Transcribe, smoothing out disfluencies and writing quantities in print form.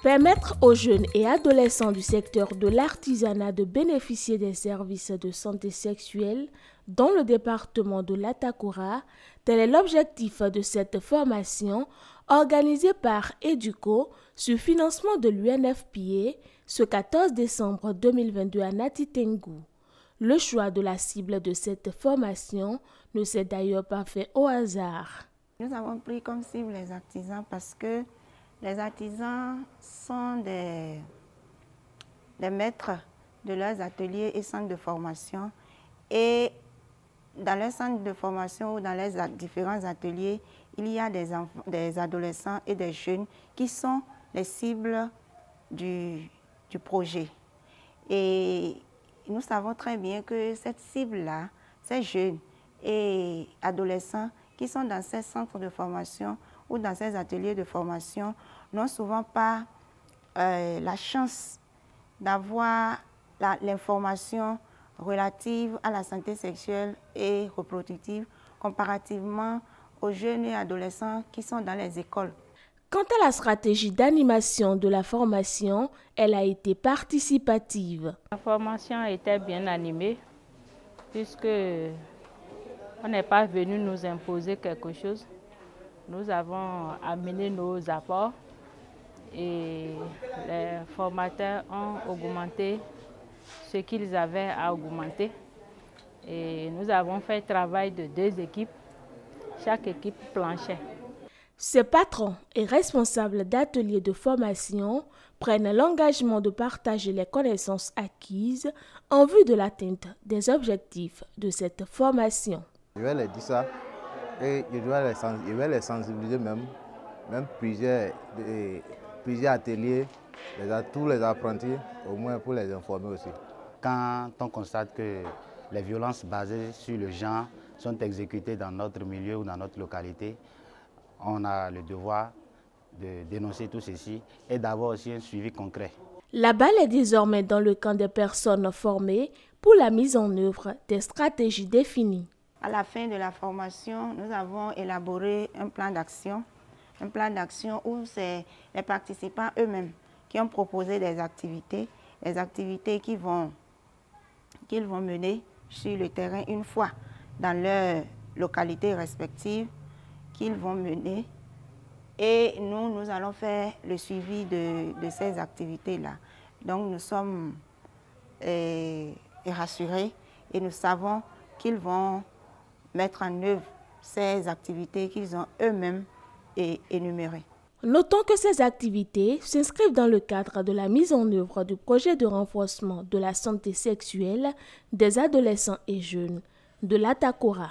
Permettre aux jeunes et adolescents du secteur de l'artisanat de bénéficier des services de santé sexuelle dans le département de l'Atakura, tel est l'objectif de cette formation organisée par Educo sur financement de l'UNFPA ce 14 décembre 2022 à Natitengu. Le choix de la cible de cette formation ne s'est d'ailleurs pas fait au hasard. Nous avons pris comme cible les artisans parce que les artisans sont des maîtres de leurs ateliers et centres de formation. Et dans leurs centres de formation ou dans les différents ateliers, il y a des adolescents et des jeunes qui sont les cibles du projet. Et nous savons très bien que cette cible-là, ces jeunes et adolescents qui sont dans ces centres de formation ou dans ces ateliers de formation n'ont souvent pas la chance d'avoir l'information relative à la santé sexuelle et reproductive comparativement aux jeunes et adolescents qui sont dans les écoles. Quant à la stratégie d'animation de la formation, elle a été participative. La formation a été bien animée puisque on n'est pas venu nous imposer quelque chose. Nous avons amené nos apports et les formateurs ont augmenté ce qu'ils avaient à augmenter. Et nous avons fait travail de 2 équipes, chaque équipe planchait. Ces patrons et responsables d'ateliers de formation prennent l'engagement de partager les connaissances acquises en vue de l'atteinte des objectifs de cette formation. Je vais leur dire ça et je vais les sensibiliser même plusieurs ateliers, tous les apprentis, au moins pour les informer aussi. Quand on constate que les violences basées sur le genre sont exécutées dans notre milieu ou dans notre localité, on a le devoir de dénoncer tout ceci et d'avoir aussi un suivi concret. La balle est désormais dans le camp des personnes formées pour la mise en œuvre des stratégies définies. À la fin de la formation, nous avons élaboré un plan d'action où c'est les participants eux-mêmes qui ont proposé des activités qu'ils vont mener sur le terrain une fois dans leur localité respective, qu'ils vont mener. Et nous allons faire le suivi de ces activités-là. Donc nous sommes rassurés et nous savons qu'ils vont mettre en œuvre ces activités qu'ils ont eux-mêmes énumérées. Notons que ces activités s'inscrivent dans le cadre de la mise en œuvre du projet de renforcement de la santé sexuelle des adolescents et jeunes de l'Atakura.